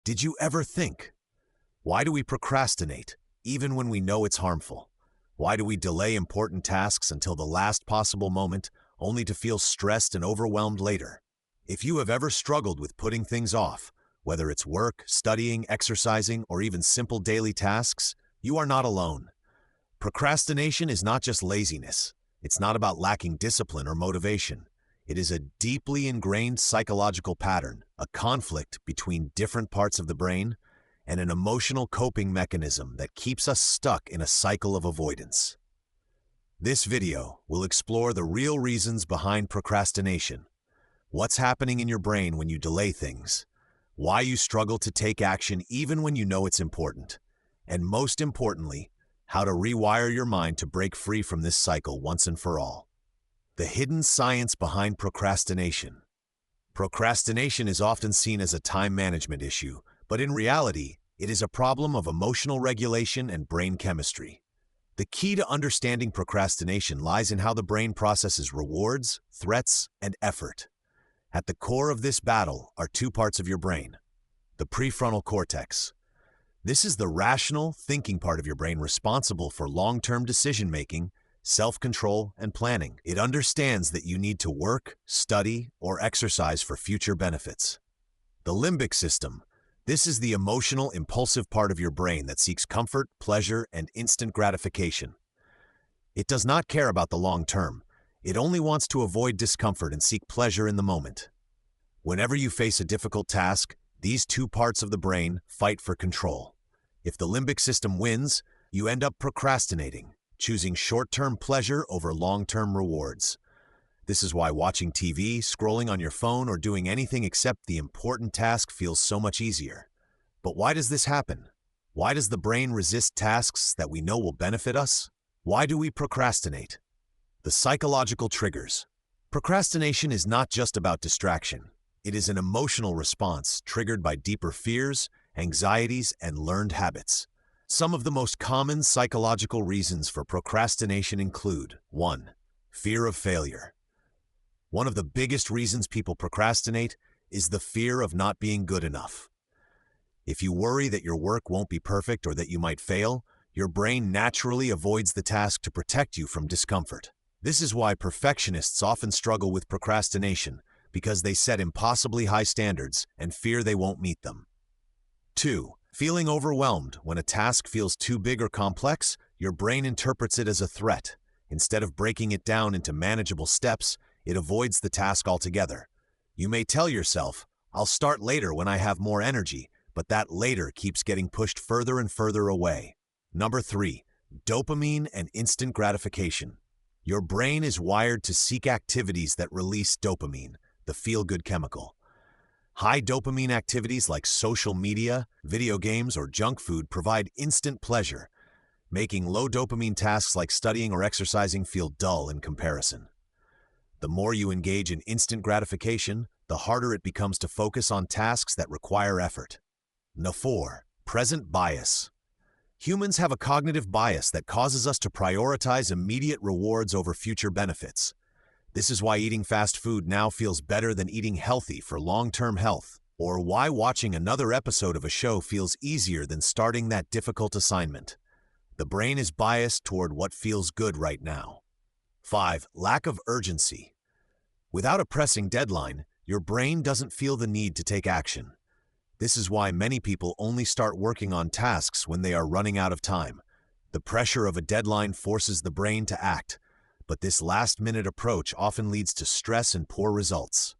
Did you ever think, why do we procrastinate, even when we know it's harmful? Why do we delay important tasks until the last possible moment, only to feel stressed and overwhelmed later? If you have ever struggled with putting things off, whether it's work, studying, exercising, or even simple daily tasks, you are not alone. Procrastination is not just laziness. It's not about lacking discipline or motivation. It is a deeply ingrained psychological pattern, a conflict between different parts of the brain, and an emotional coping mechanism that keeps us stuck in a cycle of avoidance. This video will explore the real reasons behind procrastination, what's happening in your brain when you delay things, why you struggle to take action even when you know it's important, and most importantly, how to rewire your mind to break free from this cycle once and for all. The hidden science behind procrastination. Procrastination is often seen as a time management issue, but in reality, it is a problem of emotional regulation and brain chemistry. The key to understanding procrastination lies in how the brain processes rewards, threats, and effort. At the core of this battle are two parts of your brain: the prefrontal cortex. This is the rational, thinking part of your brain responsible for long-term decision-making, self-control, and planning. It understands that you need to work, study, or exercise for future benefits. The limbic system. This is the emotional, impulsive part of your brain that seeks comfort, pleasure, and instant gratification. It does not care about the long term. It only wants to avoid discomfort and seek pleasure in the moment. Whenever you face a difficult task, these two parts of the brain fight for control. If the limbic system wins, you end up procrastinating, choosing short-term pleasure over long-term rewards. This is why watching TV, scrolling on your phone, or doing anything except the important task feels so much easier. But why does this happen? Why does the brain resist tasks that we know will benefit us? Why do we procrastinate? The psychological triggers. Procrastination is not just about distraction. It is an emotional response triggered by deeper fears, anxieties, and learned habits. Some of the most common psychological reasons for procrastination include: 1. Fear of failure. One of the biggest reasons people procrastinate is the fear of not being good enough. If you worry that your work won't be perfect or that you might fail, your brain naturally avoids the task to protect you from discomfort. This is why perfectionists often struggle with procrastination, because they set impossibly high standards and fear they won't meet them. 2. Feeling overwhelmed. When a task feels too big or complex, your brain interprets it as a threat. Instead of breaking it down into manageable steps, it avoids the task altogether. You may tell yourself, "I'll start later when I have more energy," but that later keeps getting pushed further and further away. Number 3. Dopamine and instant gratification. Your brain is wired to seek activities that release dopamine, the feel-good chemical. High dopamine activities like social media, video games, or junk food provide instant pleasure, making low dopamine tasks like studying or exercising feel dull in comparison. The more you engage in instant gratification, the harder it becomes to focus on tasks that require effort. 4. Present bias. Humans have a cognitive bias that causes us to prioritize immediate rewards over future benefits. This is why eating fast food now feels better than eating healthy for long-term health, or why watching another episode of a show feels easier than starting that difficult assignment. The brain is biased toward what feels good right now. 5. Lack of urgency. Without a pressing deadline, your brain doesn't feel the need to take action. This is why many people only start working on tasks when they are running out of time. The pressure of a deadline forces the brain to act, but this last-minute approach often leads to stress and poor results.